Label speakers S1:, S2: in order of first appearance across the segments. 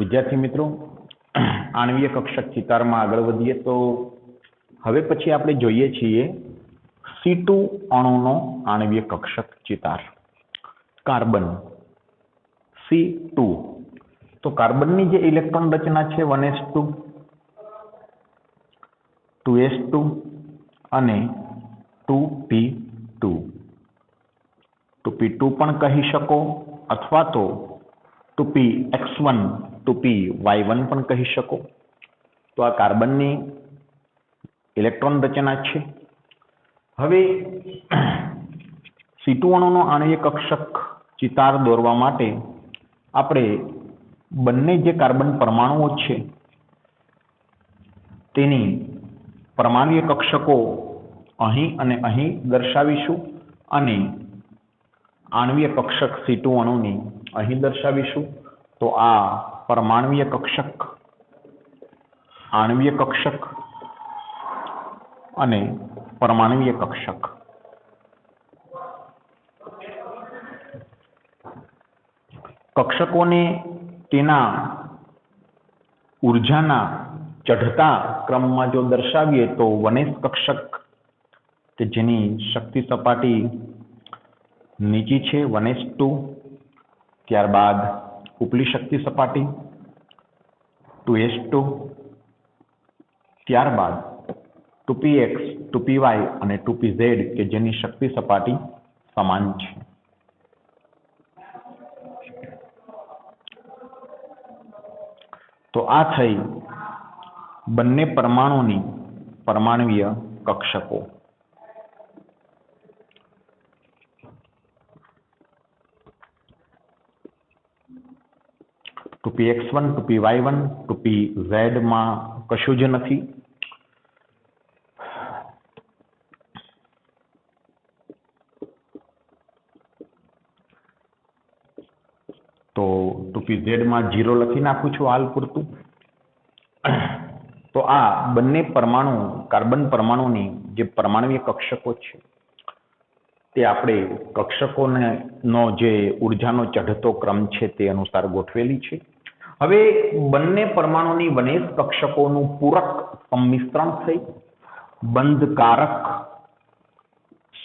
S1: વિદ્યાર્થી મિત્રો, આણ્વીય કક્ષક ચિતારમાં આગળ વધીએ તો હવે પછી આપણે જોઈએ છીએ C2 અણુનો આણ્વીય કક્ષક ચિતાર કાર્બન C2. તો કાર્બનની જે ઇલેક્ટ્રોન રચના છે 1s2 2s2 અને 2p2 2p2 પણ કહી શકો અથવા તો 2px1 2py1 પણ કહી શકો. તો આ કાર્બનની ઇલેક્ટ્રોન રચના છે. હવે C2 અણુનો આણ્વીય કક્ષક ચિતાર દોરવા માટે આપણે બંને જે કાર્બન પરમાણુઓ છે તેની પરમાણ્વીય કક્ષકો અહીં અને અહીં દર્શાવીશું અને આણ્વીય કક્ષક C2 અણુની અહીં દર્શાવીશું. તો આ પરમાણ્વીય કક્ષક, આણ્વીય કક્ષક અને પરમાણ્વીય કક્ષક. કક્ષકોને તેના ઉર્જાના ચઢતા ક્રમમાં જો દર્શાવીએ તો 1s કક્ષક કે જેની શક્તિ સપાટી નીચી છે 1s2, ત્યારબાદ ઉપલી શક્તિ સપાટી 2s2, ત્યારબાદ 2px 2py અને 2pz કે જેની શક્તિ સપાટી સમાન છે. તો આ થઈ બંને પરમાણુની પરમાણ્વીય કક્ષકો. Two px1 two py1 two pz માં કશું જ નથી. તો 2pz માં 0 લખી નાખું છું હાલ પૂરતું. તો આ બંને પરમાણુ કાર્બન પરમાણુની જે પરમાણ્વીય કક્ષકો છે તે આપણે કક્ષકોને નો જે ઉર્જાનો ચઢતો ક્રમ છે તે અનુસાર ગોઠવેલી છે. હવે બંને પરમાણુની 1s કક્ષકોનું પૂરક સંમિશ્રણ થઈ બંધકારક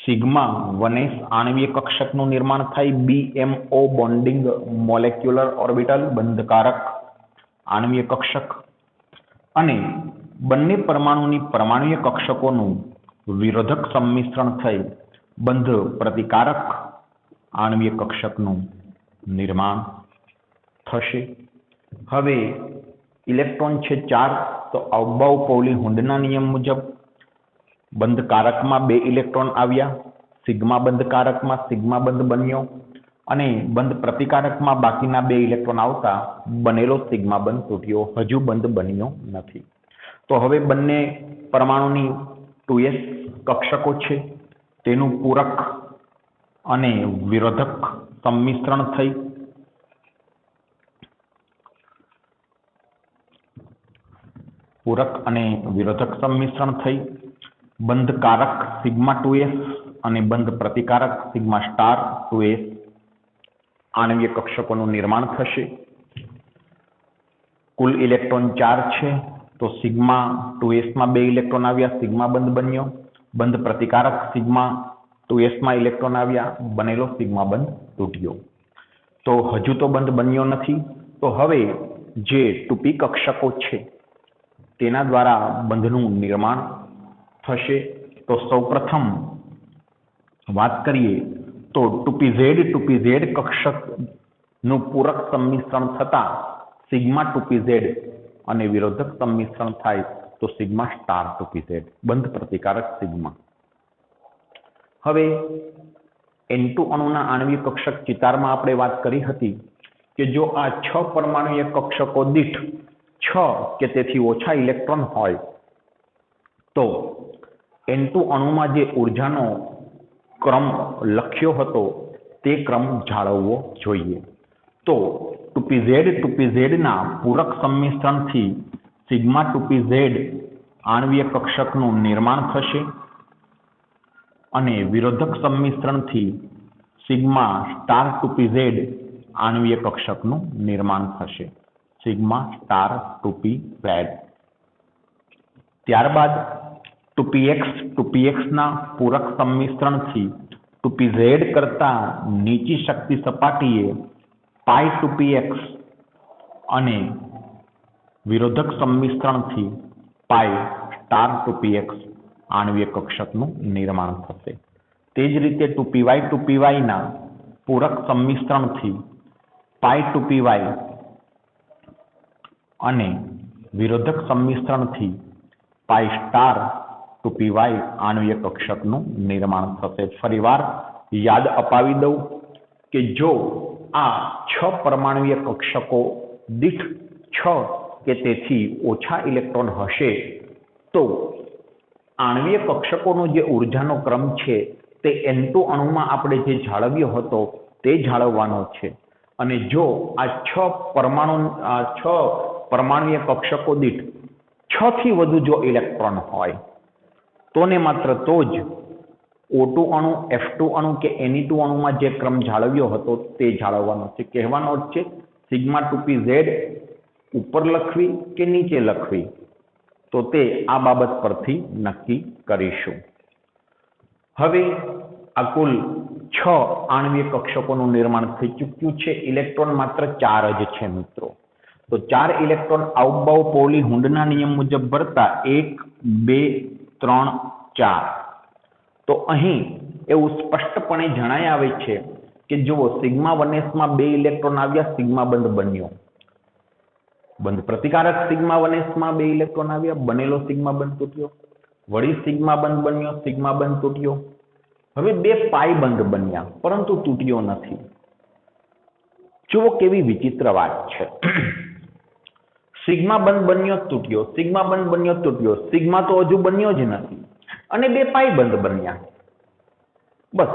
S1: સિગ્મા 1s આણ્વીય કક્ષકનું નિર્માણ થાય. BMO બોન્ડિંગ મોલેક્યુલર ઓર્બિટલ બંધકારક આણ્વીય કક્ષક અને બંને પરમાણુની પરમાણ્વીય કક્ષકોનું વિરોધક સંમિશ્રણ થઈ બંધ પ્રતિકારક આણ્વીય કક્ષકનું નિર્માણ થશે. હવે ઇલેક્ટ્રોન છે 4. તો અબાઉ-પૌલી હુન્ડના નિયમ મુજબ બંધકારકમાં 2 ઇલેક્ટ્રોન આવ્યા, સિગ્મા બંધકારકમાં સિગ્મા બંધ બન્યો અને બંધ પ્રતિકારકમાં બાકીના 2 ઇલેક્ટ્રોન આવતા બનેલો સિગ્મા બંધ તૂટ્યો, હજુ બંધ બન્યો નથી. તો હવે બંને પરમાણુની 2s કક્ષકો છે તેનું પૂરક અને વિરોધક સંમિશ્રણ થઈ બંધકારક સિગ્મા 2s અને બંધ પ્રતિકારક સિગ્મા સ્ટાર 2s આણ્વીય કક્ષકોનું નિર્માણ થશે. કુલ ઇલેક્ટ્રોન 4 છે. તો સિગ્મા 2s માં 2 ઇલેક્ટ્રોન આવ્યા, સિગ્મા બંધ બન્યો. બંધ પ્રતિકારક સિગ્મા 2s માં ઇલેક્ટ્રોન આવ્યા, બનેલો સિગ્મા બંધ તૂટ્યો. તો હજુ તો બંધ બન્યો નથી. તો હવે જે 2p કક્ષકો છે તેના દ્વારા બંધનું નિર્માણ થશે. તો સૌપ્રથમ વાત કરીએ તો 2pz કક્ષકનું પૂરક સંમિશ્રણ થતા સિગ્મા 2pz અને વિરોધક સંમિશ્રણ થાય તો સિગ્મા સ્ટાર 2pz બંધ પ્રતિકારક સિગ્મા. હવે N2 અણુના આણ્વીય કક્ષક ચિતારમાં આપણે વાત કરી હતી કે જો આ 6 પરમાણ્વીય કક્ષકો દીઠ 6 કે તેથી ઓછા ઇલેક્ટ્રોન હોય તો N2 અણુમાં જે ઉર્જાનો ક્રમ લખ્યો હતો તે ક્રમ જાળવવો જોઈએ. તો 2pz ના પૂરક સંમિશ્રણથી સિગ્મા 2pz આણ્વીય કક્ષકનું નિર્માણ થશે અને વિરોધક સંમિશ્રણથી સિગ્મા સ્ટાર 2pz આણ્વીય કક્ષકનું નિર્માણ થશે. Sigma star 2p_z। ત્યારબાદ 2px 2px ના પૂરક સંમિશ્રણથી 2pz કરતા નીચી શક્તિ સપાટીએ પાઈ 2px અને વિરોધક સંમિશ્રણથી પાઈ સ્ટાર 2px આણ્વીય કક્ષકનું નિર્માણ થશે। તે જ રીતે 2py 2py ના પૂરક સંમિશ્રણથી પાઈ 2py અને વિરોધક સંમિશ્રણથી પાઈ સ્ટાર 2py આણ્વીય કક્ષકનું નિર્માણ થશે। ફરીવાર યાદ અપાવી દઉં કે જો આ 6 પરમાણુય કક્ષકો દીઠ 6 કે તેથી ઓછા ઇલેક્ટ્રોન હશે તો આણ્વીય કક્ષકોનો જે ઉર્જાનો ક્રમ છે તે N2 અણુમાં આપણે જે જાળવ્યો હતો તે જાળવવાનો છે અને જો આ 6 પરમાણુય કક્ષકો દીઠ 6 થી વધુ જો ઇલેક્ટ્રોન હોય તો ને માત્ર તો જ O2 અણુ F2 અણુ કે Ne2 અણુમાં જે ક્રમ જાળવ્યો હતો તે જાળવવાનો છે। કહેવાનો અર્થ છે સિગ્મા 2pz ઉપર લખવી કે નીચે લખવી તો તે આ બાબત પરથી નક્કી કરીશું। હવે આ કુલ 6 આણ્વીય કક્ષકોનું નિર્માણ થઈ ચૂક્યું છે। ઇલેક્ટ્રોન માત્ર 4 જ છે મિત્રો। તો 4 ઇલેક્ટ્રોન આઉટબાઉ પોલી હુન્ડના નિયમ મુજબ ભરતા 1 2 3 4 તો અહીં એવું સ્પષ્ટપણે જણાય આવે છે કે જુઓ સિગ્મા 1s માં 2 ઇલેક્ટ્રોન આવ્યા, સિગ્મા બંધ બન્યો। બંધ પ્રતિકારક સિગ્મા 1s માં 2 ઇલેક્ટ્રોન આવ્યા, બનેલો સિગ્મા બંધ તૂટ્યો। વળી સિગ્મા બંધ બન્યો, સિગ્મા બંધ તૂટ્યો। હવે 2 પાઈ બંધ બન્યા પરંતુ તૂટ્યો નથી। જુઓ કેવી વિચિત્ર વાત છે। સિગ્મા બંધ બન્યો તૂટ્યો, સિગ્મા બંધ બન્યો તૂટ્યો, સિગ્મા તો હજુ બન્યો જ નથી અને 2 પાઈ બંધ બન્યા। બસ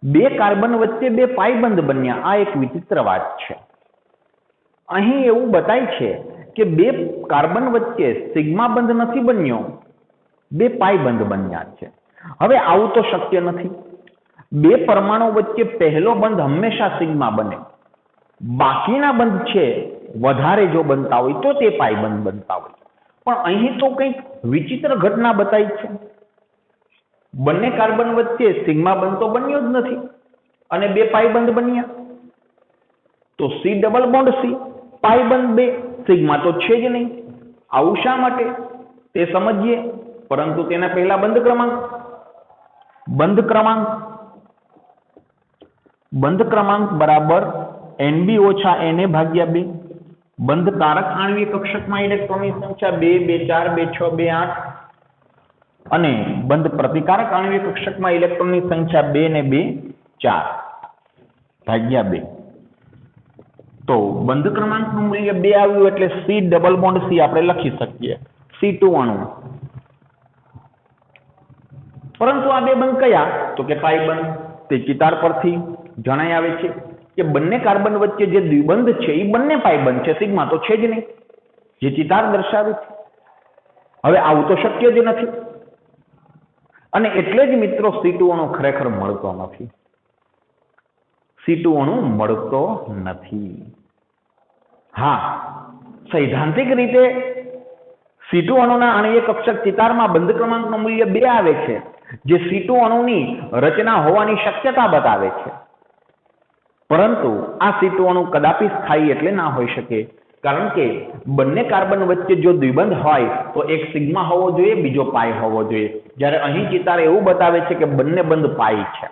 S1: 2 કાર્બન વચ્ચે 2 પાઈ બંધ બન્યા। આ એક વિચિત્ર વાત છે। અહીં એવું બતાય છે કે 2 કાર્બન વચ્ચે સિગ્મા બંધ નથી બન્યો, 2 પાઈ બંધ બન્યા છે। હવે આવું તો શક્ય નથી। 2 પરમાણુ વચ્ચે પહેલો બંધ હંમેશા સિગ્મા બને, બાકીના બંધ છે વધારે જો બનતા હોય તો તે પાઈ બંધ બનતા હોય। પણ અહીં તો કંઈક વિચિત્ર ઘટના બતાઈ છે। બંને કાર્બન વચ્ચે સિગ્મા બંધ તો બન્યો જ નથી અને 2 પાઈ બંધ બન્યા। તો સી ડબલ બોન્ડ સી, પાઈ બંધ 2, સિગ્મા તો છે જ નહીં। આવું શા માટે તે સમજીએ, પરંતુ તેના પહેલા બંધ ક્રમાંક બરાબર Nb ઓછા Na ભાગ્યા 2। બંધ કારક આણ્વીય કક્ષકમાં ઇલેક્ટ્રોનની સંખ્યા 2 2 4 2 6 2 8 અને બંધ પ્રતિકારક આણ્વીય કક્ષકમાં ઇલેક્ટ્રોનની સંખ્યા 2 ને 2 4 ભાગ્યા 2। તો બંધ ક્રમાંકનું મૂલ્ય 2 આવ્યું એટલે સી ડબલ બોન્ડ સી આપણે લખી શકીએ C2 અણુ। પરંતુ આ 2 બંધ કયા તો કે પાઈ બંધ। તે ચિતાર પરથી જણાય આવે છે કે બંને કાર્બન વચ્ચે જે દ્વિબંધ છે એ બંને પાઈ બંધ છે, સિગ્મા તો છે જ નહીં, જે ચિતાર દર્શાવે છે। હવે આવું તો શક્ય જ નથી અને એટલે જ મિત્રો C2 અણુ ખરેખર મળતો નથી। C2 અણુ મળતો નથી। હા, સૈદ્ધાંતિક રીતે C2 અણુના આણ્વીય કક્ષક ચિતારમાં બંધ ક્રમાંકનું મૂલ્ય 2 આવે છે, જે C2 અણુની રચના હોવાની શક્યતા બતાવે છે। પરંતુ આ C2 અણુ કદાપી સ્થાયી એટલે ના હોઈ શકે, કારણ કે બંને કાર્બન વચ્ચે જો દ્વિબંધ હોય તો એક સિગ્મા હોવો જોઈએ, બીજો પાઈ હોવો જોઈએ, જ્યારે અહીં ચિતાર એવું બતાવે છે કે બંને બંધ પાઈ છે।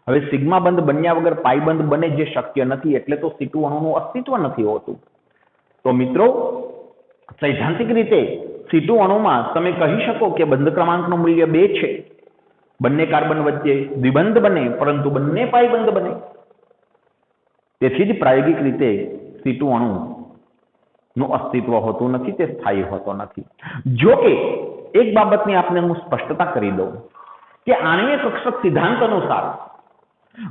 S1: હવે સિગ્મા બંધ બન્યા વગર પાઈ બંધ બને જે શક્ય નથી, એટલે તો C2 અણુનું અસ્તિત્વ નથી હોતું। તો મિત્રો સૈદ્ધાંતિક રીતે C2 અણુમાં તમે કહી શકો કે બંધ ક્રમાંકનું મૂલ્ય 2 છે, બંને કાર્બન વચ્ચે દ્વિબંધ બને પરંતુ બંને પાઈ બંધ બને। તેથી જ પ્રાયોગિક રીતે C2 અણુનું અસ્તિત્વ હોતું નથી, તે સ્થાયી હોતો નથી। જો કે એક બાબતની આપને હું સ્પષ્ટતા કરી દઉં કે આણ્વીય કક્ષક સિદ્ધાંત અનુસાર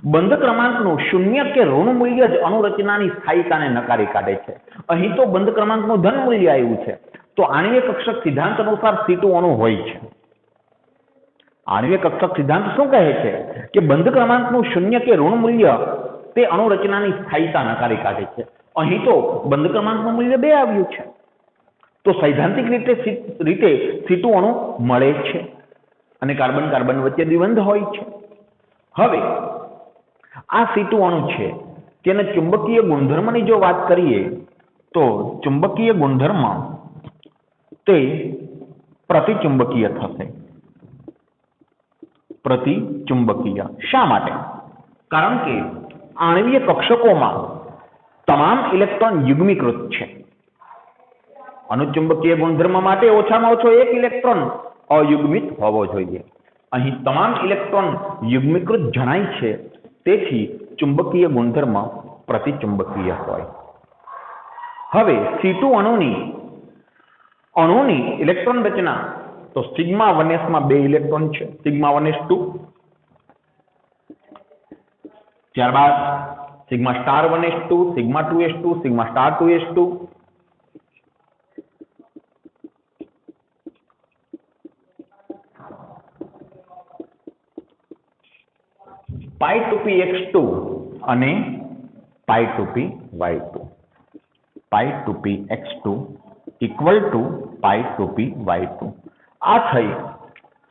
S1: બંધ ક્રમાંકનું શૂન્ય કે ઋણ મૂલ્ય જ અણુ રચનાની સ્થાયીતાને નકારી કાઢે છે। અહીં તો બંધ ક્રમાંકનું ધન મૂલ્ય આવ્યું છે, તો આણ્વીય કક્ષક સિદ્ધાંત અનુસાર C2 અણુ હોય છે। આણ્વીય કક્ષક સિદ્ધાંત શું કહે છે કે બંધ ક્રમાંકનું શૂન્ય કે ઋણ મૂલ્ય તે અણુ રચનાની સ્થાયીતા નકારી કાઢે છે। અહીં તો બંધ ક્રમાંકનું મૂલ્ય 2 આવ્યું છે, તો સૈદ્ધાંતિક રીતે C2 અણુ મળે છે અને કાર્બન કાર્બન વચ્ચે દ્વિબંધ હોય છે. હવે આ C2 અણુ છે તેના ચુંબકીય ગુણધર્મની જો વાત કરીએ તો ચુંબકીય ગુણધર્મ તે પ્રતિચુંબકીય થશે. પ્રતિચુંબકીય શા માટે? કારણ કે આણ્વીય કક્ષકોમાં તમામ ઇલેક્ટ્રોન યુગ્મીકૃત છે. અનુચુંબકીય ગુણધર્મ માટે ઓછામાં ઓછો એક ઇલેક્ટ્રોન અયુગ્મિત હોવો જોઈએ. અહીં તમામ ઇલેક્ટ્રોન યુગ્મીકૃત જણાય છે, તેથી ચુંબકીય ગુણધર્મ પ્રતિચુંબકીય હોય. હવે C2 અણુની ઇલેક્ટ્રોન રચના તો સિગ્મા 1s માં 2 ઇલેક્ટ્રોન છે, સિગ્મા 1s2, ત્યારબાદ sigma star 1s2, sigma 2s2, sigma star 2s2, પાઈ 2px2 અને પાઈ 2py2. પાઈ 2px2 equal two pi 2py2. આ થઈ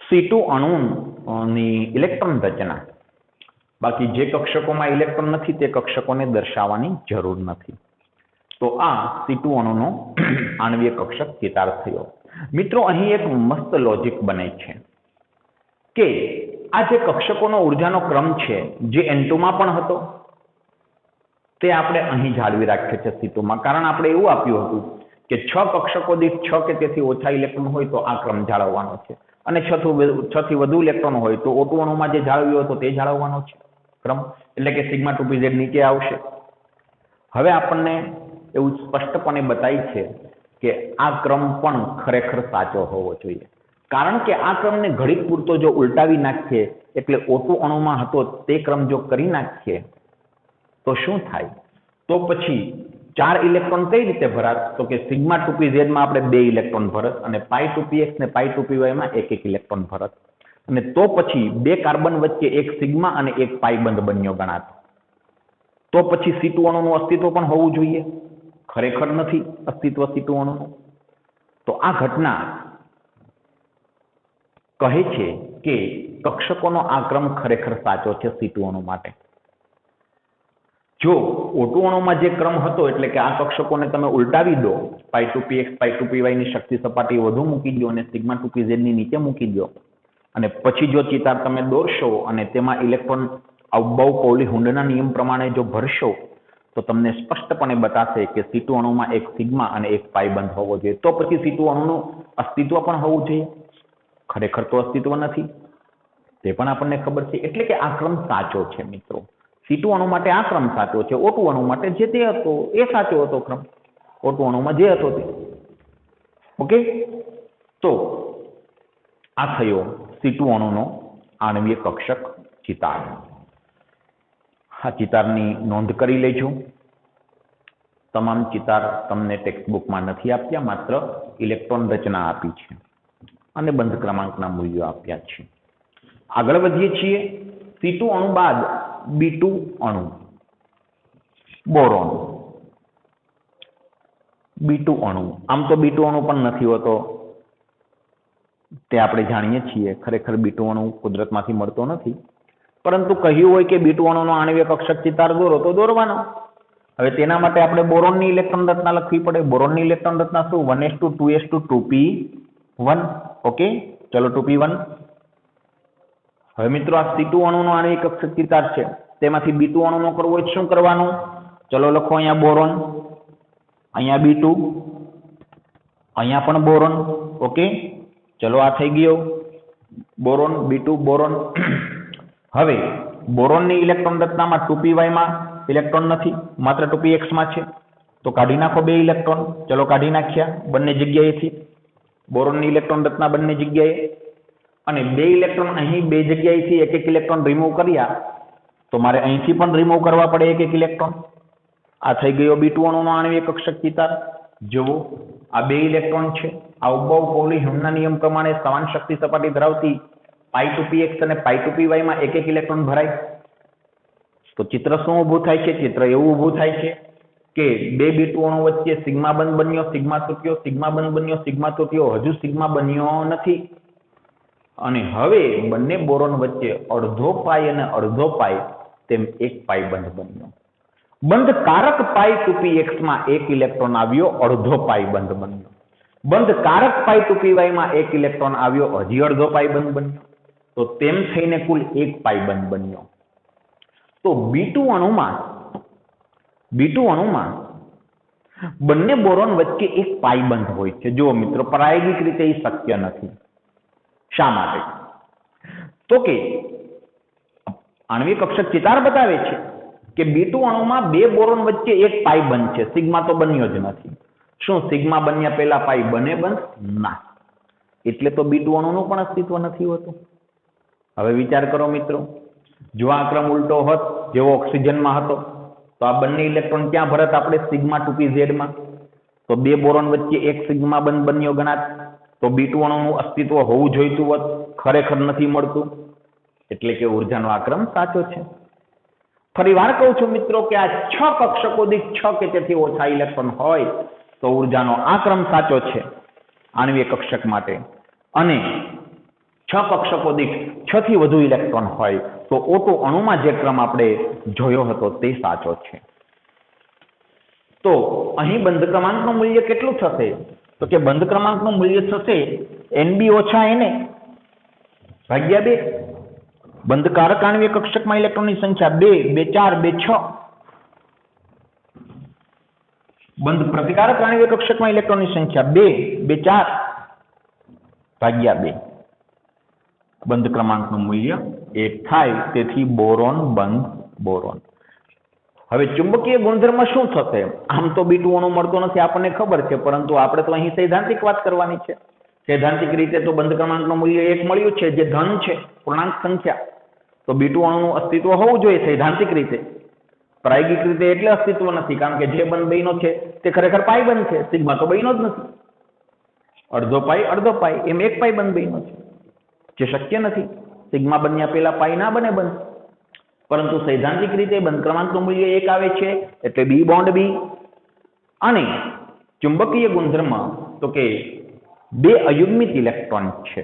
S1: C2 અણુની ઇલેક્ટ્રોન રચના. બાકી જે કક્ષકોમાં ઇલેક્ટ્રોન નથી તે કક્ષકોને દર્શાવવાની જરૂર નથી. તો આ C2 અણુનો આણ્વીય કક્ષક ચિતાર થયો. મિત્રો અહીં એક મસ્ત લોજિક બને છે કે આ જે કક્ષકોનો ઉર્જાનો ક્રમ છે જે N2 માં પણ હતો તે આપણે અહીં જાળવી રાખ્યો છે C2 માં. કારણ આપણે એવું આપ્યું હતું કે 6 કક્ષકો દીઠ 6 કે તેથી ઓછા ઇલેક્ટ્રોન હોય તો આ ક્રમ જાળવવાનો છે, અને 6 થી વધુ ઇલેક્ટ્રોન હોય તો O2 અણુમાં જે જાળવ્યો હતો તે જાળવવાનો છે ક્રમ, એટલે કે સિગ્મા 2pz નીચે આવશે. હવે આપણને એવું સ્પષ્ટપણે બતાય છે કે આ ક્રમ પણ ખરેખર સાચો હોવો જોઈએ. કારણ કે આ ક્રમને ઘડીક પૂરતો જો ઉલટાવી નાખીએ, એટલે O2 અણુમાં હતો તે ક્રમ જો કરી નાખીએ તો શું થાય? તો પછી 4 ઇલેક્ટ્રોન કઈ રીતે ભરાત? તો કે સિગ્મા 2pz માં આપણે 2 ઇલેક્ટ્રોન ભરત અને પાઈ 2px ને પાઈ 2py માં એક ઇલેક્ટ્રોન ભરત, અને તો પછી 2 કાર્બન વચ્ચે એક સિગ્મા અને એક પાઈ બંધ બન્યો ગણાત. તો પછી C2 અણુનું અસ્તિત્વ પણ હોવું જોઈએ. ખરેખર નથી અસ્તિત્વ C2 અણુનું. તો આ ઘટના કહે છે કે કક્ષકોનો આ ક્રમ ખરેખર સાચો છે C2 અણુ માટે. જો O2 અણુમાં જે ક્રમ હતો એટલે કે આ કક્ષકોને તમે ઉલટાવી દો, પાઈ 2px પાઈ 2py ની શક્તિ સપાટી વધુ મૂકી દો અને સિગ્મા 2pz ની નીચે મૂકી દો, અને પછી જો ચિતાર તમે દોરશો અને તેમાં ઇલેક્ટ્રોન અવબાઉ પૌલી હુન્ડના નિયમ પ્રમાણે જો ભરશો તો તમને સ્પષ્ટપણે બતાશે કે C2 અણુમાં એક સિગ્મા અને એક પાઈ બંધ હોવો જોઈએ. તો પછી C2 અણુનું અસ્તિત્વ પણ હોવું જોઈએ. ખરેખર તો અસ્તિત્વ નથી, તે પણ આપણને ખબર છે. એટલે કે આ ક્રમ સાચો છે મિત્રો. C2 અણુ માટે આ ક્રમ સાચો છે. O2 અણુ માટે જે તે હતો એ સાચો હતો ક્રમ. O2 અણુમાં જે હતો તે. ઓકે, તો આ થયો C2 અણુનો આણ્વીય કક્ષક ચિતાર. આ ચિતારની નોંધ કરી લેજો. તમામ ચિતાર તમને ટેક્સ્ટ બુકમાં નથી આપ્યા, માત્ર ઇલેક્ટ્રોન રચના આપી છે અને બંધ ક્રમાંકના મૂલ્યો આપ્યા છે. આગળ વધીએ છીએ. C2 અણુ બાદ B2 અણુ, બોરોન. B2 અણુ, આમ તો B2 અણુ પણ નથી હોતો, તે આપણે જાણીએ છીએ. ખરેખર B2 અણુ કુદરતમાંથી મળતો નથી, પરંતુ કહ્યું હોય કે B2 અણુનો આણ્વીય કક્ષક ચિતાર દોરો તો દોરવાનો. હવે તેના માટે આપણે બોરોનની ઇલેક્ટ્રોન રચના લખવી પડે. બોરોનની ઇલેક્ટ્રોન રચના શું? 1s2 2s2 2p1. ઓકે, ચલો 2p1. હવે મિત્રો આ C2 અણુનો આણ્વીય કક્ષક ચિતાર છે, તેમાંથી B2 અણુનો કરવો હોય શું કરવાનું? ચલો લખો. અહીંયા બોરોન, અહીંયા B2, અહીંયા પણ બોરોન. ઓકે, ચલો આ થઈ ગયો બોરોન, B2 બોરોન. હવે બોરોનની ઇલેક્ટ્રોન રચનામાં 2py માં ઇલેક્ટ્રોન નથી, માત્ર 2px માં છે, તો કાઢી નાખો 2 ઇલેક્ટ્રોન. ચલો કાઢી નાખ્યા બંને જગ્યાએથી. બોરોનની ઇલેક્ટ્રોન રચના બંને જગ્યાએ, અને 2 ઇલેક્ટ્રોન અહીં 2 જગ્યાએથી એક એક ઇલેક્ટ્રોન રિમૂવ કર્યા, તો મારે અહીંથી પણ રિમૂવ કરવા પડે એક એક ઇલેક્ટ્રોન. આ થઈ ગયો B2 અણુનો આણ્વીય કક્ષક ચિતાર. જુઓ, આ 2 ઇલેક્ટ્રોન છે. આ અવબાઉ પૌલી હિમના નિયમ પ્રમાણે સમાન શક્તિ સપાટી ધરાવતી પાઈ 2px અને પાઈ 2py માં એક એક ઇલેક્ટ્રોન ભરાય. તો ચિત્ર શું ઊભું થાય છે? ચિત્ર એવું ઊભું થાય છે કે બે B2 અણુ વચ્ચે સિગ્મા બંધ બન્યો, સિગ્મા તૂટ્યો, સિગ્મા બંધ બન્યો, સિગ્મા તૂટ્યો, હજુ સિગ્મા બન્યો નથી. અને હવે બંને બોરોન વચ્ચે અડધો પાઈ અને અડધો પાઈ તેમ એક પાઈ બંધ બન્યો. બંધકારક પાઈ 2px માં એક ઇલેક્ટ્રોન આવ્યો, અડધો પાઈ બંધ બન્યો. બંધકારક પાઈ 2py માં એક ઇલેક્ટ્રોન આવ્યો, હજી અડધો પાઈ બંધ બન્યો. તો તેમ થઈને કુલ એક પાઈ બંધ બન્યો. તો B2 અણુમાં બંને બોરોન વચ્ચે એક પાઈ બંધ હોય છે. જુઓ મિત્રો, પ્રાયોગિક રીતે એ શક્ય નથી. શા માટે? તો કે આણ્વિક કક્ષક ચિતાર બતાવે છે કે B2 અણુમાં બે બોરોન વચ્ચે એક પાઈ બંધ છે, સિગ્મા તો બન્યો જ નથી. શું સિગ્મા બન્યા પહેલા પાઈ બને બંધ? ના. એટલે તો B2 અણુનું પણ અસ્તિત્વ નથી હોતું. હવે વિચાર કરો મિત્રો, જો આ ક્રમ ઉલટો હોત, જેવો ઓક્સિજનમાં હતો, તો આ બંને ઇલેક્ટ્રોન ક્યાં ભરત? આપણે સિગ્મા 2pz માં. તો બે બોરોન વચ્ચે એક સિગ્મા બંધ બન્યો ગણાત. તો B2 અણુનું અસ્તિત્વ હોવું જોઈતું હોત, ખરેખર નથી મળતું. એટલે કે ઉર્જાનો આ ક્રમ સાચો છે. ફરી વાર કહું છું મિત્રો કે આ 6 કક્ષકો દીઠ 6 કે તેથી ઓછા ઇલેક્ટ્રોન હોય તો ઉર્જાનો આ ક્રમ સાચો છે આણ્વિક કક્ષક માટે. અને 6 કક્ષકો દીઠ 6 થી વધુ ઇલેક્ટ્રોન હોય તો O2 અણુમાં જે ક્રમ આપણે જોયો હતો તે સાચો છે. તો અહીં બંધ ક્રમાંકનું મૂલ્ય કેટલું થશે? તો કે બંધ ક્રમાંકનું મૂલ્ય થશે Nb ઓછા Na ભાગ્યા 2. બંધકારક આણ્વિક કક્ષકમાં ઇલેક્ટ્રોનની સંખ્યા 2, 2, 4, 2, 6. બંધ પ્રતિકારક આણ્વિક કક્ષકમાં ઇલેક્ટ્રોનની સંખ્યા 2, 2, 4 ભાગ્યા 2. બંધ ક્રમાંકનું મૂલ્ય 1 થાય. તેથી બોરોન બંધ બોરોન. હવે ચુંબકીય ગુણધર્મ શું થશે? આમ તો B2 અણુ મળતો નથી આપણને ખબર છે, પરંતુ આપણે તો અહીં સૈદ્ધાંતિક વાત કરવાની છે. સૈદ્ધાંતિક રીતે તો બંધ ક્રમાંકનું મૂલ્ય 1 મળ્યું છે, જે ધન છે, પૂર્ણાંક સંખ્યા. તો B2 અણુનું અસ્તિત્વ હોવું જોઈએ સૈદ્ધાંતિક રીતે. પ્રાયોગિક રીતે એટલે અસ્તિત્વ નથી, કારણ કે જે બંધ બન્યો છે તે ખરેખર પાઈ બંધ છે, સિગ્મા તો બન્યો જ નથી. અડધો પાઈ એમ એક પાઈ બંધ બન્યો છે, જે શક્ય નથી. સિગ્મા બન્યા પહેલા પાઈ ના બને બંધ. પરંતુ સૈદ્ધાંતિક રીતે બંધ ક્રમાંકનું મૂલ્ય 1 આવે છે, એટલે B બોન્ડ B. અને ચુંબકીય ગુણધર્મ તો કે બે અયુગ્મિત ઇલેક્ટ્રોન છે.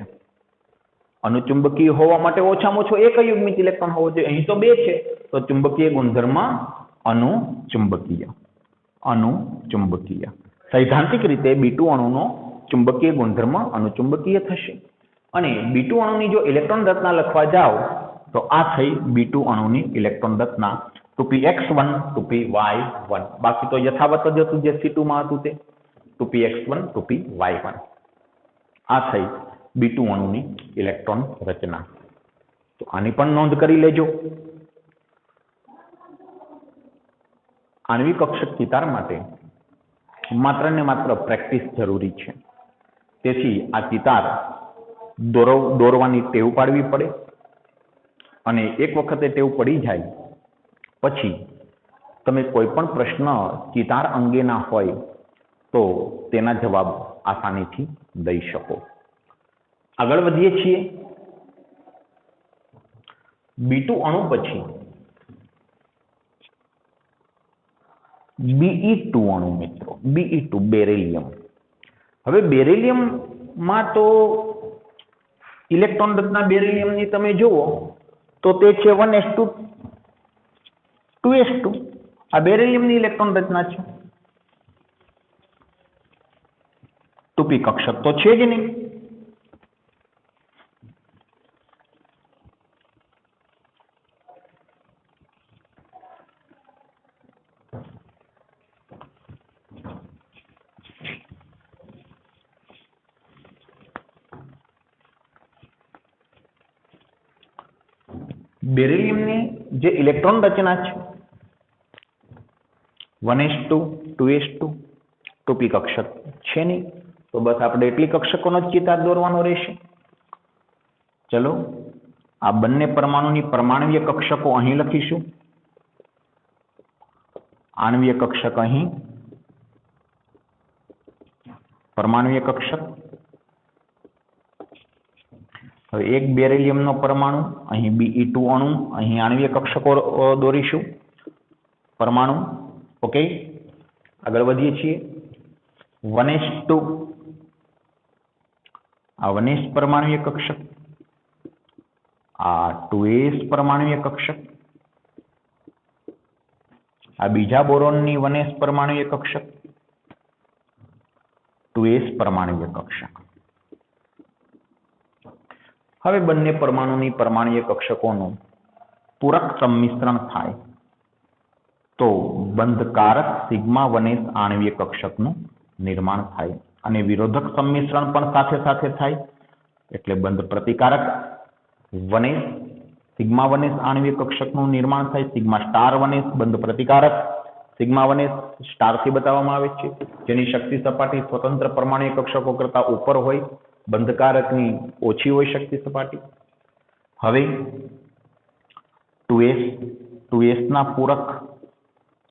S1: અનુચુંબકીય હોવા માટે ઓછામાં ઓછો એક અયુગ્મિત ઇલેક્ટ્રોન હોવો જોઈએ. અહીં તો 2 છે, તો ચુંબકીય ગુણધર્મ અનુચુંબકીય. સૈદ્ધાંતિક રીતે B2 અણુનો ચુંબકીય ગુણધર્મ અનુચુંબકીય થશે. અને B2 અણુની જો ઇલેક્ટ્રોન રચના લખવા જાઓ તો આ થઈ B2 અણુની ઇલેક્ટ્રોન રચના 2px1 2py1. બાકી તો યથાવત જ હતું જે C2 માં હતું તે 2px1 2py1. આ થઈ B2 અણુની ઇલેક્ટ્રોન રચના. તો આની પણ નોંધ કરી લેજો. આણ્વિક કક્ષક ચિતાર માટે માત્ર ને માત્ર પ્રેક્ટિસ જરૂરી છે. તેથી આ ચિતાર દોરવાની ટેવ પાડવી પડે. અને એક વખતે ટેવ પડી જાય પછી તમે કોઈ પણ પ્રશ્ન ચિતાર અંગેના હોય તો તેના જવાબ આસાનીથી દઈ શકો. આગળ વધીએ છીએ. B2 અણુ પછી Be2 અણુ મિત્રો, Be2 બેરિલિયમ. હવે બેરિલિયમમાં તો ઇલેક્ટ્રોન રચના બેરિલિયમની તમે જુઓ તો તે છે 1s2 2s2. આ બેરિલિયમની ઇલેક્ટ્રોન રચના છે. 2p કક્ષક તો છે જ નહીં. બેરિલિયમની જે ઇલેક્ટ્રોન રચના છે 1s2 2s2 2p કક્ષક છે નહીં. તો બસ આપણે એટલી કક્ષકોનો જ ચિતાર દોરવાનો રહેશે. ચલો આ બંને પરમાણુની પરમાણ્વીય કક્ષકો અહીં લખીશું. આણ્વીય કક્ષક અહીં, પરમાણ્વીય કક્ષક. હવે એક બેરિલિયમનો પરમાણુ, અહીં Be2 અણુ, અહીં આણ્વીય કક્ષકો દોરીશું પરમાણુ. ઓકે, આગળ વધીએ છીએ 1s2 આ 1s પરમાણુય કક્ષક, આ 2s પરમાણુય કક્ષક, આ બીજા બોરોનની 1s પરમાણુય કક્ષક, 2s પરમાણુય કક્ષક. હવે બંને પરમાણુની પરમાણુય કક્ષકોનું પૂરક સંમિશ્રણ થાય તો બંધકારક સિગ્મા 1s આણ્વીય કક્ષકનું નિર્માણ થાય અને વિરોધક સંમિશ્રણ પણ સાથે સાથે થાય એટલે બંધ પ્રતિકારક 1s સિગ્મા 1s આણ્વીય કક્ષકનું નિર્માણ થાય. સિગ્મા સ્ટાર 1s બંધ પ્રતિકારક સિગ્મા 1s સ્ટારથી બતાવવામાં આવે છે, જેની શક્તિ સપાટી સ્વતંત્ર પરમાણુય કક્ષકો કરતા ઉપર હોય, બંધકારકની ઓછી હોય શક્તિ સપાટી. હવે 2s ના પૂરક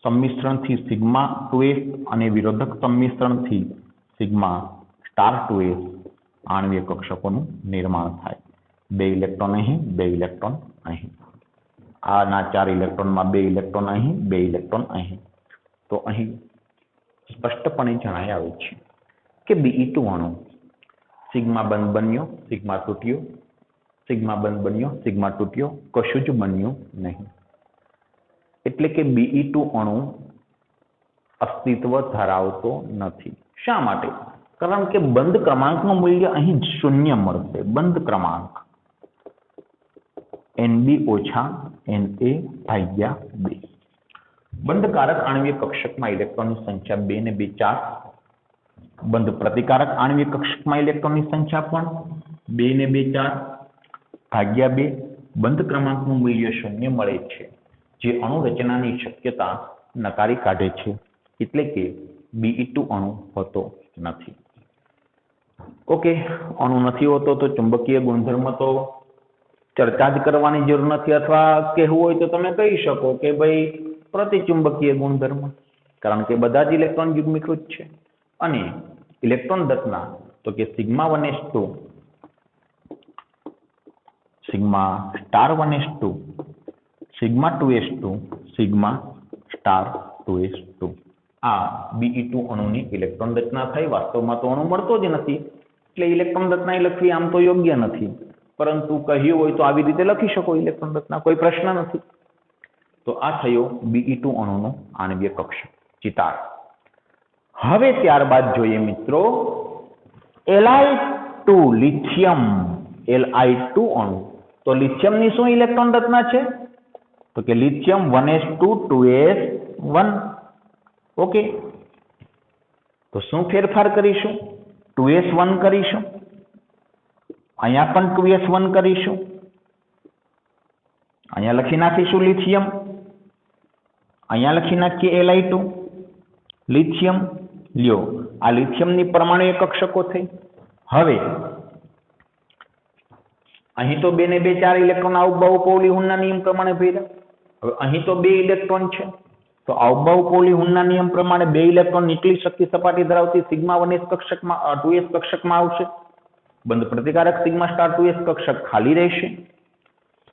S1: સંમિશ્રણથી સિગ્મા 2s અને વિરોધક સંમિશ્રણથી સિગ્મા સ્ટાર 2s આણ્વીય કક્ષકોનું નિર્માણ થાય. 2 ઇલેક્ટ્રોન અહીં, 2 ઇલેક્ટ્રોન અહીં, આના 4 ઇલેક્ટ્રોનમાં 2 ઇલેક્ટ્રોન અહીં, 2 ઇલેક્ટ્રોન અહીં. તો અહીં સ્પષ્ટપણે જણાઈ આવે છે કે Be2 અણુ સિગ્મા બંધ બન્યો, સિગ્મા તૂટ્યો, સિગ્મા બંધ બન્યો, સિગ્મા તૂટ્યો, કશું જ બન્યું નહીં. એટલે કે Be2 અણુ અસ્તિત્વ ધરાવતો નથી. શા માટે? કારણ કે બંધ ક્રમાંકનું મૂલ્ય અહીં શૂન્ય મળશે. બંધ ક્રમાંક Nb ઓછા Na ભાગ્યા 2. બંધકારક આણ્વીય કક્ષકમાં ઇલેક્ટ્રોનની સંખ્યા 2 ને 2 4. બંધ પ્રતિકારક આણ્વીય કક્ષકમાં ઇલેક્ટ્રોનની સંખ્યા પણ 2 ને 2 4 ભાગ્યા 2. બંધ ક્રમાંકનું મૂલ્ય શૂન્ય મળે છે, જે અણુ રચનાની શક્યતા નકારી કાઢે છે. એટલે કે Be2 અણુ હોતો નથી. ઓકે, અણુ નથી હોતો તો ચુંબકીય ગુણધર્મ તો ચર્ચા જ કરવાની જરૂર નથી, અથવા કહેવું હોય તો તમે કહી શકો કે ભાઈ પ્રતિચુંબકીય ગુણધર્મ, કારણ કે બધા જ ઇલેક્ટ્રોન યુગ્મીકૃત છે. અને ઇલેક્ટ્રોન રચના તો કે sigma 1s2 sigma star 1s2 sigma 2s2 sigma star 2s2 આ Be2 અણુની ઇલેક્ટ્રોન રચના થઈ. વાસ્તવમાં તો અણુ મળતો જ નથી, એટલે ઇલેક્ટ્રોન રચના લખવી આમ તો યોગ્ય નથી, પરંતુ કહ્યું હોય તો આવી રીતે લખી શકો ઇલેક્ટ્રોન રચના, કોઈ પ્રશ્ન નથી. તો આ થયો Be2 અણુનો આણ્વીય કક્ષક ચિતાર. હવે ત્યારબાદ જોઈએ મિત્રો Li2 લિથિયમ. Li2 અણુ, તો લિથિયમની શું ઇલેક્ટ્રોન રચના છે? તો કે લિથિયમ 1s2 2s1. ઓકે, તો શું ફેરફાર કરીશું? 2s1 કરીશું, અહીંયા પણ 2s1 કરીશું, અહીંયા લખી નાખીશું લિથિયમ, અહીંયા લખી નાખીએ Li2 લિથિયમ. લ્યો, આ લિથિયમની પરમાણુય કક્ષકો થઈ. હવે અહીં તો 2 ને 2 4 ઇલેક્ટ્રોન આઉટબાઉ પૌલી-હુનના નિયમ પ્રમાણે ભર્યા. હવે અહીં તો 2 ઇલેક્ટ્રોન છે, તો આઉટબાઉ પૌલી-હુનના નિયમ પ્રમાણે 2 ઇલેક્ટ્રોન નીચલી શક્તિ સપાટી ધરાવતી સિગ્મા 1s કક્ષકમાં 2s કક્ષકમાં આવશે. બંધ પ્રતિકારક સિગ્મા સ્ટાર 2s કક્ષક ખાલી રહેશે.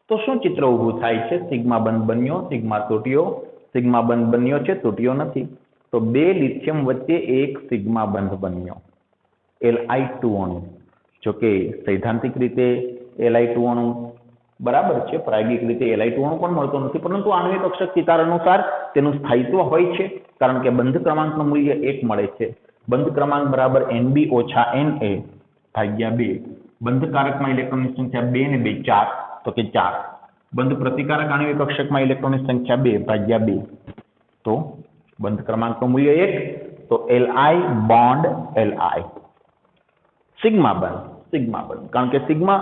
S1: તો શું ચિત્ર ઊભું થાય છે? સિગ્મા બંધ બન્યો, સિગ્મા તૂટ્યો, સિગ્મા બંધ બન્યો છે, તૂટ્યો નથી. તો 2 લિથિયમ વચ્ચે એક સિગ્મા બંધ બન્યો. Li2 અણુ, જો કે સૈદ્ધાંતિક રીતે Li2 અણુ બરાબર છે, પ્રાયોગિક રીતે Li2 અણુ પણ મળતો નથી, પરંતુ આણ્વીય કક્ષક ચિતાર અનુસાર તેનું સ્થાયિત્વ હોય છે, કારણ કે બંધ ક્રમાંકનું મૂલ્ય 1 મળે છે. બંધ ક્રમાંક બરાબર Nb ઓછા Na ભાગ્યા 2. બંધકારકમાં ઇલેક્ટ્રોનની સંખ્યા 2 ને 2 4, તો કે 4. બંધ પ્રતિકારક આણ્વીય કક્ષકમાં ઇલેક્ટ્રોનની સંખ્યા 2 ભાગ્યા 2, તો બંધ ક્રમાંકનું મૂલ્ય 1. તો Li બોન્ડ Li. સિગ્મા બંધ, કારણ કે સિગ્મા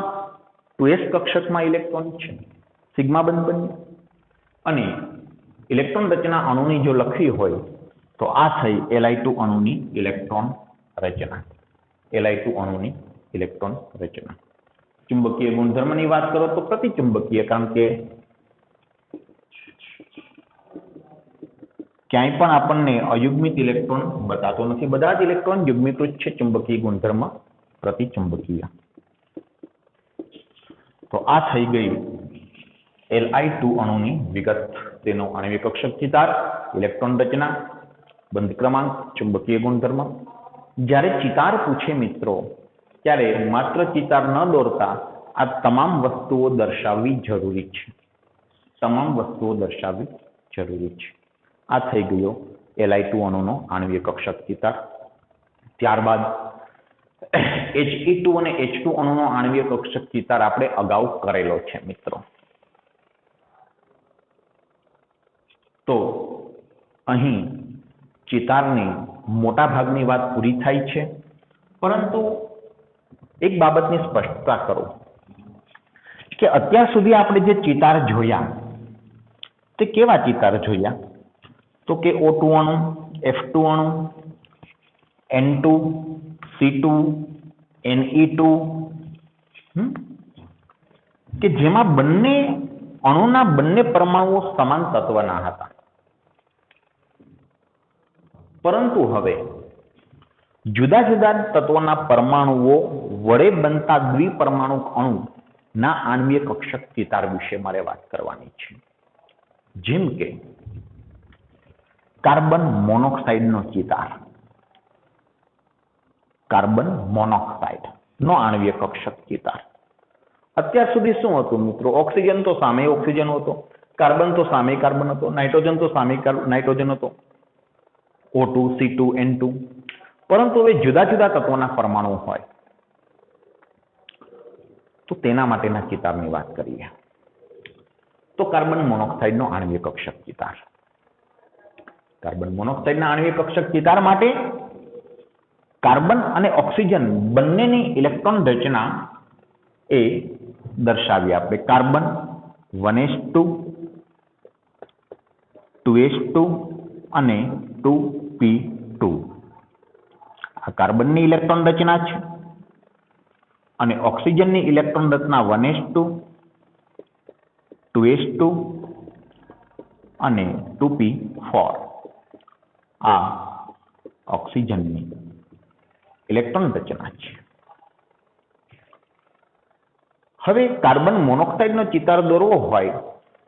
S1: 2s કક્ષકમાં ઇલેક્ટ્રોન છે, સિગ્મા બંધ બન્યો. અને ઇલેક્ટ્રોન રચના અણુની જો લખવી હોય તો આ થઈ Li2 અણુની ઇલેક્ટ્રોન રચના. Li2 અણુની ઇલેક્ટ્રોન રચના. ચુંબકીય ગુણધર્મની વાત કરો તો પ્રતિચુંબકીય, કારણ કે ક્યાંય પણ આપણને અયુગ્મિત ઇલેક્ટ્રોન બતાતો નથી, બધા જ ઇલેક્ટ્રોન યુગ્મીકૃત છે. ચુંબકીય ગુણધર્મ પ્રતિચુંબકીય. તો આ થઈ ગઈ Li2 અણુની વિગત, તેનો આણ્વીય કક્ષક ચિતાર, ઇલેક્ટ્રોન રચના બંધ ક્રમાંક, ચુંબકીય ગુણધર્મ. જ્યારે ચિતાર પૂછે મિત્રો ત્યારે માત્ર ચિતાર ન દોરતા આ તમામ વસ્તુઓ દર્શાવવી જરૂરી છે. તમામ વસ્તુઓ દર્શાવવી જરૂરી છે. આ થઈ ગયો Li2 અણુનો આણ્વીય કક્ષક ચિતાર. ત્યારબાદ He2 અને H2 અણુનો આણ્વીય કક્ષક ચિતાર આપણે અગાઉ કરેલો છે મિત્રો. તો અહીં ચિતારની મોટા ભાગની વાત પૂરી થાય છે, પરંતુ એક બાબતની સ્પષ્ટતા કરો કે અત્યાર સુધી આપણે જે ચિતાર જોયા તે કેવા ચિતાર જોયા? તો કે O2 અણુ, F2 અણુ, N2, C2, Ne2 કે જેમાં બંને અણુના બંને પરમાણુઓ સમાન તત્વના હતા. પરંતુ હવે જુદા જુદા તત્વોના પરમાણુઓ વડે બનતા દ્વિપરમાણુક અણુના આણ્વીય કક્ષક ચિતાર વિશે મારે વાત કરવાની છે. જેમ કે કાર્બન મોનોક્સાઇડનો ચિતાર, કાર્બન મોનોક્સાઇડ નો આણ્વીય કક્ષક ચિતાર. અત્યાર સુધી શું હતું મિત્રો? ઓક્સિજન તો સામે ઓક્સિજન હતો, કાર્બન તો સામે કાર્બન હતો, નાઇટ્રોજન તો સામે નાઇટ્રોજન હતો, O2, C2, N2. પરંતુ હવે જુદા જુદા તત્વોના પરમાણુ હોય તો તેના માટેના ચિતારની વાત કરીએ તો કાર્બન મોનોક્સાઇડનો આણ્વીય કક્ષક ચિતાર. કાર્બન મોનોક્સાઇડના આણ્વીય કક્ષક ચિતાર માટે કાર્બન અને ઓક્સિજન બંનેની ઇલેક્ટ્રોન રચના એ દર્શાવી આપણે. કાર્બન 1s2, 2s2 અને 2p2 આ કાર્બનની ઇલેક્ટ્રોન રચના છે અને ઓક્સિજનની ઇલેક્ટ્રોન રચના 1s2, 2s2 અને 2p4 આ ઓક્સિજનની ઇલેક્ટ્રોન રચના છે. હવે કાર્બન મોનોક્સાઇડનો ચિતાર દોરવો હોય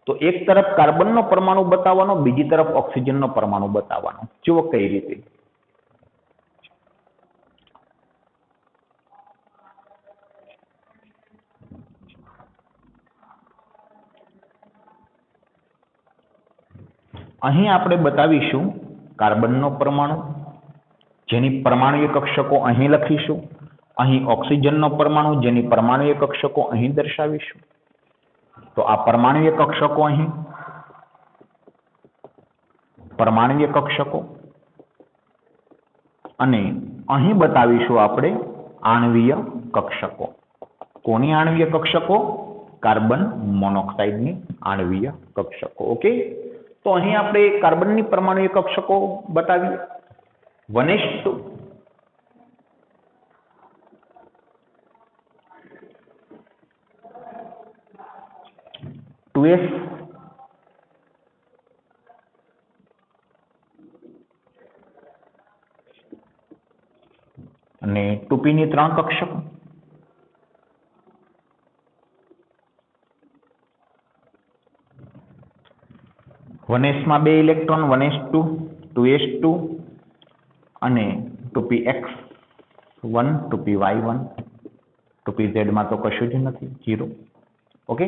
S1: તો એક તરફ કાર્બનનો પરમાણુ બતાવવાનો, બીજી તરફ ઓક્સિજનનો પરમાણુ બતાવવાનો. જુઓ કઈ રીતે. અહીં આપણે બતાવીશું કાર્બનનો પરમાણુ, જેની પરમાણુય કક્ષકો અહીં લખીશું. અહીં ઓક્સિજનનો પરમાણુ, જેની પરમાણુય કક્ષકો અહીં દર્શાવીશું. તો આ પરમાણુય કક્ષકો અહીં, પરમાણુય કક્ષકો, અને અહીં બતાવીશું આપણે આણ્વીય કક્ષકો. કોની આણ્વીય કક્ષકો? કાર્બન મોનોક્સાઇડની આણ્વીય કક્ષકો. ઓકે, તો અહીં આપણે કાર્બનની પરમાણુય કક્ષકો બતાવીએ. 1s2, 2s, અને 2p ની 3 કક્ષકો. વનએસમાં 2 ઇલેક્ટ્રોન, 1s2, 2s2 અને 2px1, 2py1, 2pz માં તો કશું જ નથી, 0. ઓકે,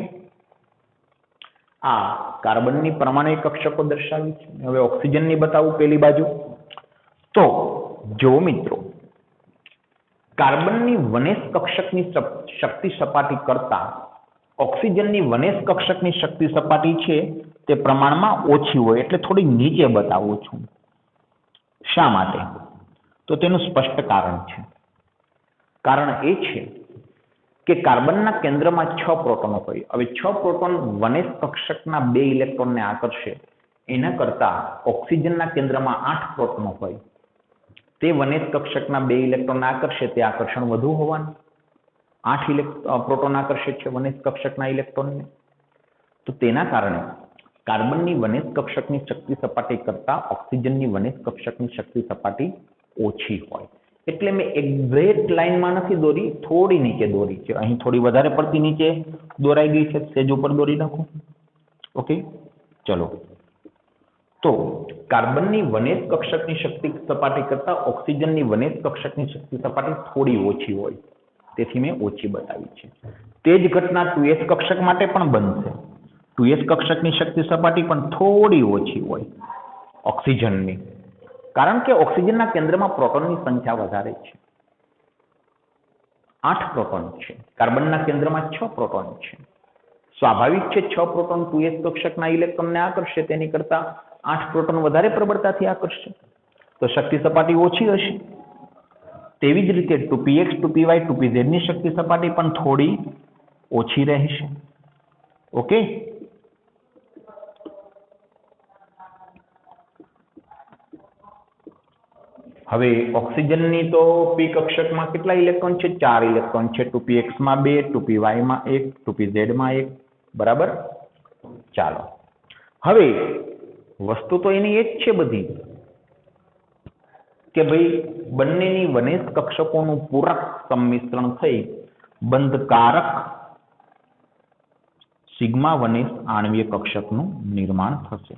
S1: આ કાર્બનની પરમાણુય કક્ષકો દર્શાવી છે. હવે ઓક્સિજનની બતાવું પેલી બાજુ. તો જો મિત્રો, કાર્બનની વનેસ કક્ષકની શક્તિ સપાટી કરતા ઓક્સિજનની વનેસ કક્ષકની શક્તિ સપાટી છે તે પ્રમાણમાં ઓછી હોય, એટલે થોડી નીચે બતાવું છું. શા માટે? તો તેનું સ્પષ્ટ કારણ છે. કારણ એ છે કે કાર્બનના કેન્દ્રમાં 6 પ્રોટોનો હોય. હવે 6 પ્રોટોન વનેસ કક્ષકના 2 ઇલેક્ટ્રોનને આકર્ષે, એના કરતા ઓક્સિજનના કેન્દ્રમાં 8 પ્રોટોનો હોય. તે વનેસ કક્ષકના 2 ઇલેક્ટ્રોનને આકર્ષે, તે આકર્ષણ વધુ હોવાનું. 8 પ્રોટોન આકર્ષે છે વનેસ કક્ષકના ઇલેક્ટ્રોનને. તો તેના કારણે કાર્બનની વનેસ કક્ષકની શક્તિ સપાટી કરતા ઓક્સિજનની વનેસ કક્ષકની શક્તિ સપાટી ઓછી હોય. એટલે મેં એક્ઝેક્ટ લાઈનમાં નથી દોરી, થોડી નીચે દોરી છે. અહીં થોડી વધારે પડતી નીચે દોરાઈ ગઈ છે, સેજ ઉપર દોરી નાખું. ઓકે, ચલો. તો કાર્બનની વનેજ કક્ષકની શક્તિ સપાટી કરતા ઓક્સિજનની વનેજ કક્ષકની શક્તિ સપાટી થોડી ઓછી હોય, તેથી મેં ઓછી બતાવી છે. તે જ ઘટના 2s કક્ષક માટે પણ બનશે. 2s કક્ષકની શક્તિ સપાટી પણ થોડી ઓછી હોય ઓક્સિજનની, કારણ કે ઓક્સિજનના કેન્દ્રમાં પ્રોટોનની સંખ્યા વધારે છે. 8 પ્રોટોન છે, કાર્બનના કેન્દ્રમાં 6 પ્રોટોન છે. સ્વાભાવિક છે 6 પ્રોટોન 2s કક્ષકના ઇલેક્ટ્રોનને આકર્ષે તેની કરતા 8 પ્રોટોન વધારે પ્રબળતાથી આકર્ષશે, તો શક્તિ સપાટી ઓછી હશે. તેવી જ રીતે 2px 2py 2pz ની શક્તિ સપાટી પણ થોડી ઓછી રહેશે. ઓકે, હવે ઓક્સિજનની તો p કક્ષકમાં કેટલા ઇલેક્ટ્રોન છે? 4 ઇલેક્ટ્રોન છે. 2px માં 2, 2py માં 1, 2pz માં 1. બરાબર. ચાલો, હવે વસ્તુ તો એની એ જ છે બધી કે ભાઈ બંનેની વનેજ કક્ષકોનું પૂરક સંમિશ્રણ થઈ બંધકારક સિગ્મા વનેજ આણ્વીય કક્ષકનું નિર્માણ થશે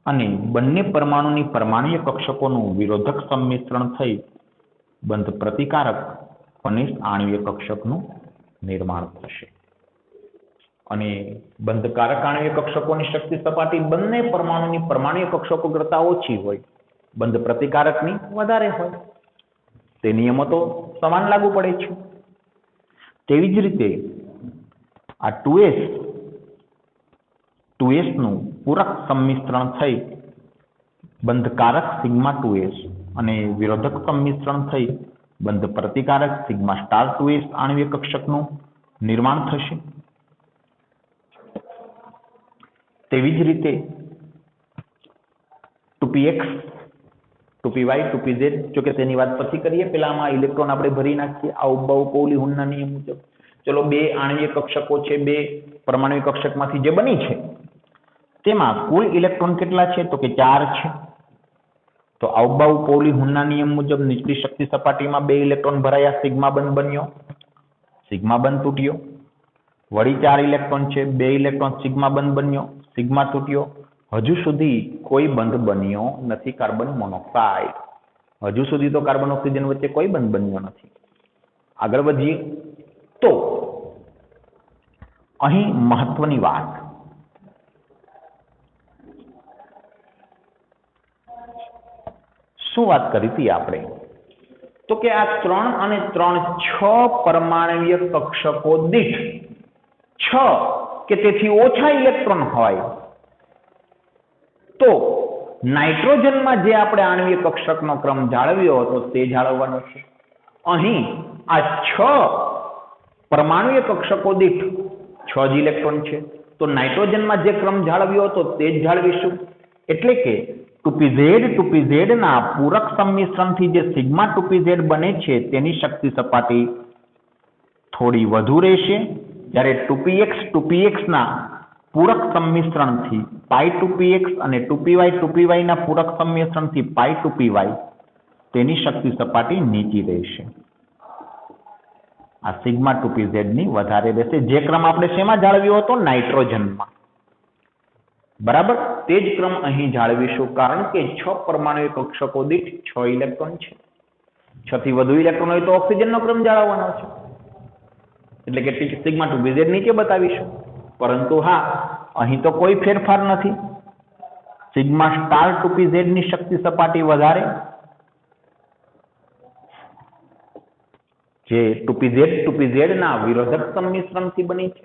S1: અને બંને પરમાણુની પરમાણ્વીય કક્ષકોનું વિરોધક સંમિશ્રણ થઈ બંધ પ્રતિકારક વનેજ આણ્વીય કક્ષકનું નિર્માણ થશે. અને બંધકારક આણ્વીય કક્ષકોની શક્તિ સપાટી બંને પરમાણુની પરમાણ્વીય કક્ષકો કરતા ઓછી હોય, બંધ પ્રતિકારકની વધારે હોય. તે નિયમો તો સમાન લાગુ પડે છે. તેવી જ રીતે આ 2s નું પૂરક સંમિશ્રણ થઈ બંધકારક સિગ્મા 2s અને વિરોધક સંમિશ્રણ થઈ બંધ પ્રતિકારક સિગ્મા સ્ટાર 2s આણ્વીય કક્ષકનું નિર્માણ થશે. તેવી જ રીતે 2px 2py 2pz, જો કે તેની વાત પછી કરીએ, પેલા આમાં ઇલેક્ટ્રોન આપણે ભરી નાખીએ આઉબાઉ-પૌલી હુનના નિયમ મુજબ. ચલો, 2 આણ્વીય કક્ષકો છે, 2 પરમાણ્વીય કક્ષકમાંથી જે બની છે તેમાં કુલ ઇલેક્ટ્રોન કેટલા છે? તો કે 4 છે. તો આઉબાઉ-પૌલી હુનના નિયમ મુજબ નીચલી શક્તિ સપાટીમાં 2 ઇલેક્ટ્રોન ભરાયા, સિગ્મા બંધ બન્યો, સિગ્મા બંધ તૂટ્યો. વળી 4 ઇલેક્ટ્રોન છે, 2 ઇલેક્ટ્રોન સિગ્મા બંધ બન્યો, સિગ્મા તૂટ્યો. હજુ સુધી કોઈ બંધ બન્યો નથી કાર્બન મોનોક્સાઇડ. હજુ સુધી તો કાર્બન ઓક્સિજન વચ્ચે કોઈ બંધ બન્યો નથી. આગળ વધીએ તો અહીં મહત્વની વાત, શું વાત કરી હતી આપણે? તો કે આ 3 અને 3 6 પરમાણ્વીય કક્ષકો દીઠ 6 કે તેથી ઓછા ઇલેક્ટ્રોન હોય તો નાઇટ્રોજનમાં જે આપણે આણ્વીય કક્ષકનો ક્રમ જાળવ્યો હતો તે જાળવવાનો છે. અહીં આ 6 પરમાણ્વીય કક્ષકો દીઠ 6 જ ઇલેક્ટ્રોન છે, તો નાઇટ્રોજનમાં જે ક્રમ જાળવ્યો હતો તે જ જાળવીશું. એટલે કે 2pz ના પૂરક સંમિશ્રણથી જે સિગ્મા 2pz બને છે તેની શક્તિ સપાટી થોડી વધુ રહેશે, જ્યારે 2px ના પૂરક સંમિશ્રણથી પાઈ 2px અને 2py ના પૂરક સંમિશ્રણથી પાઈ 2py તેની શક્તિ સપાટી નીચી રહેશે. આ સિગ્મા 2pz ની વધારે રહેશે, જે ક્રમ આપણે શેમાં જાળવ્યો હતો? નાઇટ્રોજનમાં. બરાબર, તે જ ક્રમ અહીં જાળવીશું, કારણ કે 6 પરમાણુ કક્ષકો દીઠ 6 ઇલેક્ટ્રોન છે. 6 થી વધુ ઇલેક્ટ્રોન હોય તો ઓક્સિજનનો ક્રમ જાળવવાનો છે, એટલે કે સિગ્મા 2pz નીચે બતાવીશું. પરંતુ હા, અહીં તો કોઈ ફેરફાર નથી. સિગ્મા સ્ટાર 2pz ની શક્તિ સપાટી વધારે, જે 2pz ના વિરોધક સંમિશ્રણથી બની છે,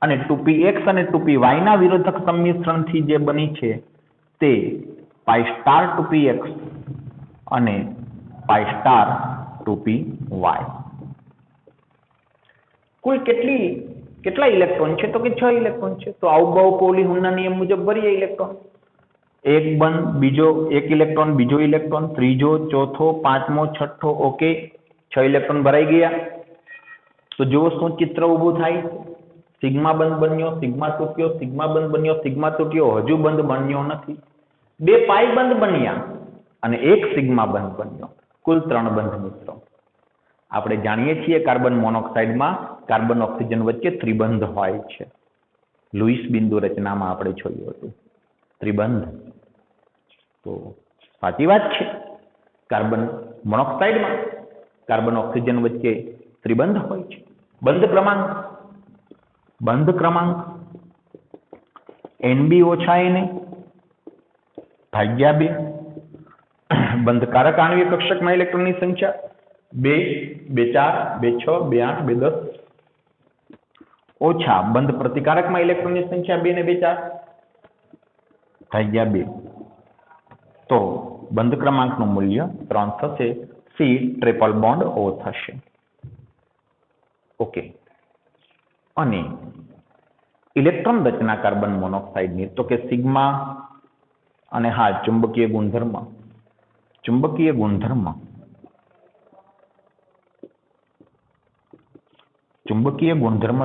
S1: અને 2px અને 2py ના વિરોધક સંમિશ્રણથી જે બની છે તે પાઈ સ્ટાર 2px અને પાઈ સ્ટાર 2py. કુલ કેટલા ઇલેક્ટ્રોન છે? તો કે 6 ઇલેક્ટ્રોન છે. તો આઉબાઉ-પૌલી હુનના નિયમ મુજબ ભરીએ ઇલેક્ટ્રોન. એક બંધ, બીજો, એક ઇલેક્ટ્રોન, બીજો ઇલેક્ટ્રોન, ત્રીજો, ચોથો, પાંચમો, છઠ્ઠો. ઓકે, 6 ઇલેક્ટ્રોન ભરાઈ ગયા. તો જુઓ શું ચિત્ર ઊભું થાય. સિગ્મા બંધ બન્યો, સિગ્મા તૂટ્યો, સિગ્મા બંધ બન્યો, સિગ્મા તૂટ્યો, હજુ બંધ બન્યો નથી. 2 પાઈ બંધ બન્યા અને 1 સિગ્મા બંધ બન્યો. કુલ 3 બંધ મિત્રો. આપણે જાણીએ છીએ કાર્બન મોનોક્સાઇડમાં કાર્બન ઓક્સિજન વચ્ચે ત્રિબંધ હોય છે. લુઈસ બિંદુ રચનામાં આપણે જોયું હતું. ત્રિબંધ. તો સાચી વાત છે. કાર્બન મોનોક્સાઇડમાં કાર્બન ઓક્સિજન વચ્ચે ત્રિબંધ હોય છે. બંધ ક્રમાંક NB ઓછા Na ભાગ્યા 2. બંધકારક આણ્વિક કક્ષકમાં ઇલેક્ટ્રોનની સંખ્યા 2, 2, 4, 2, 6, 2, 8, 2, 10 ઓછા બંધ પ્રતિકારકમાં ઇલેક્ટ્રોનની સંખ્યા 2 ને 2, 4 ભાગ્યા 2. તો બંધ ક્રમાંકનું મૂલ્ય 3 થશે. C ટ્રિપલ બોન્ડ O થશે. ઓકે. અને ઇલેક્ટ્રોન રચના કાર્બન મોનોક્સાઇડની તો કે સિગ્મા અને હા ચુંબકીય ગુણધર્મ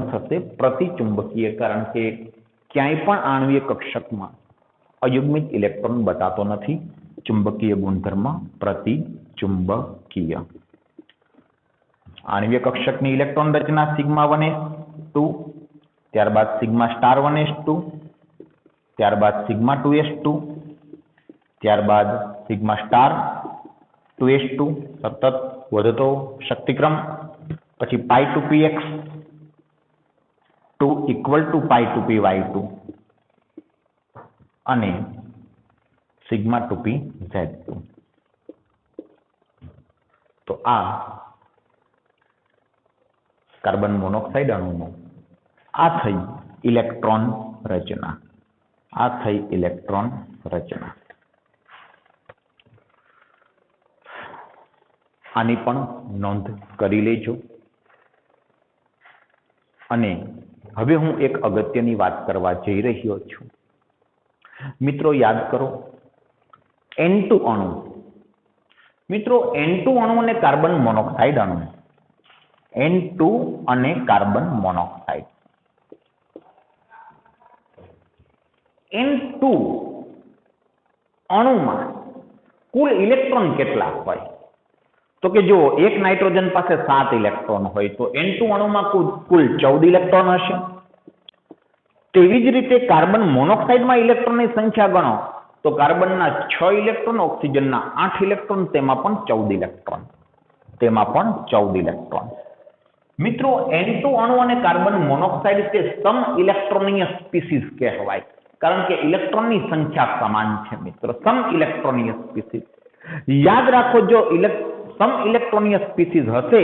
S1: થશે પ્રતિચુંબકીય, કારણ કે ક્યાંય પણ આણ્વીય કક્ષકમાં અયુગ્મિત ઇલેક્ટ્રોન બતાતો નથી. ચુંબકીય ગુણધર્મ પ્રતિચુંબકીય. આણ્વીય કક્ષકની ઇલેક્ટ્રોન રચના સિગ્મા 1s2, ત્યારબાદ સિગ્મા સ્ટાર 1s2, ત્યારબાદ સિગ્મા 2s2, ત્યારબાદ સિગ્મા સ્ટાર 2s2, સતત વધતો શક્તિક્રમ. પછી પાઈ 2px 2 equal two pi 2py2 અને સિગ્મા 2pz2. તો આ કાર્બન મોનોક્સાઇડ અણુનો આ થઈ ઇલેક્ટ્રોન રચના. આની પણ નોંધ કરી લેજો. અને હવે હું એક અગત્યની વાત કરવા જઈ રહ્યો છું. મિત્રો યાદ કરો, N2 અણુ. મિત્રો N2 અણુ અને કાર્બન મોનોક્સાઇડ અણુ. N2 અને કાર્બન મોનોક્સાઇડ. N2 અણુમાં કુલ ઇલેક્ટ્રોન કેટલા હોય? તો કે જો એક નાઇટ્રોજન પાસે 7 ઇલેક્ટ્રોન હોય તો N2 અણુમાં કુલ 14 ઇલેક્ટ્રોન હશે. તેવી જ રીતે કાર્બન મોનોક્સાઇડમાં ઇલેક્ટ્રોનની સંખ્યા ગણો તો કાર્બનના 6 ઇલેક્ટ્રોન, ઓક્સિજનના 8 ઇલેક્ટ્રોન, તેમાં પણ 14 ઇલેક્ટ્રોન. મિત્રો N2 અણુ અને કાર્બન મોનોક્સાઇડ તે સમ ઇલેક્ટ્રોનીય સ્પીસીસ કહેવાય, કારણ કે ઇલેક્ટ્રોનની સંખ્યા સમાન છે. મિત્રો સમ ઇલેક્ટ્રોનીય સ્પીસીસ યાદ રાખો. જો સમ ઇલેક્ટ્રોનીય સ્પીસીસ હશે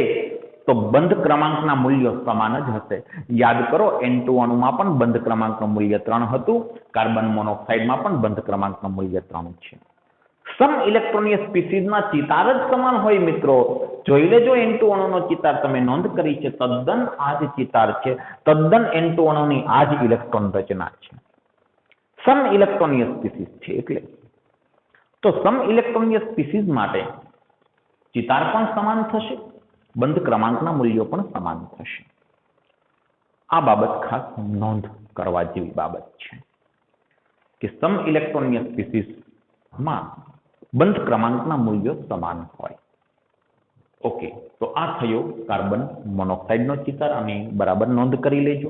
S1: તો બંધ ક્રમાંકના મૂલ્યો સમાન જ હશે. યાદ કરો, N2 અણુમાં પણ બંધ ક્રમાંકનું મૂલ્ય 3 હતું, કાર્બન મોનોક્સાઇડમાં પણ બંધ ક્રમાંકનું મૂલ્ય 3 છે. સમ ઇલેક્ટ્રોનીય સ્પીસીસના ચિતાર જ સમાન હોય. મિત્રો જોઈ લેજો, N2 અણુનો ચિતાર તમે નોંધ કરી છે, તદ્દન આ જ ચિતાર છે, તદ્દન N2 અણુની આ જ ઇલેક્ટ્રોન રચના છે. સમ ઇલેક્ટ્રોનીય સ્પીસીસ છે એટલે. તો સમ ઇલેક્ટ્રોનીય સ્પીસીસ માટે ચિતાર પણ સમાન થશે, બંધ ક્રમાંકના મૂલ્યો પણ સમાન થશે. આ બાબત ખાસ નોંધ કરવા જેવી બાબત છે કે સમ ઇલેક્ટ્રોનીય સ્પીસીસમાં બંધ ક્રમાંકના મૂલ્યો સમાન હોય. ઓકે, તો આ થયો કાર્બન મોનોક્સાઇડનો ચિતાર અને બરાબર નોંધ કરી લેજો.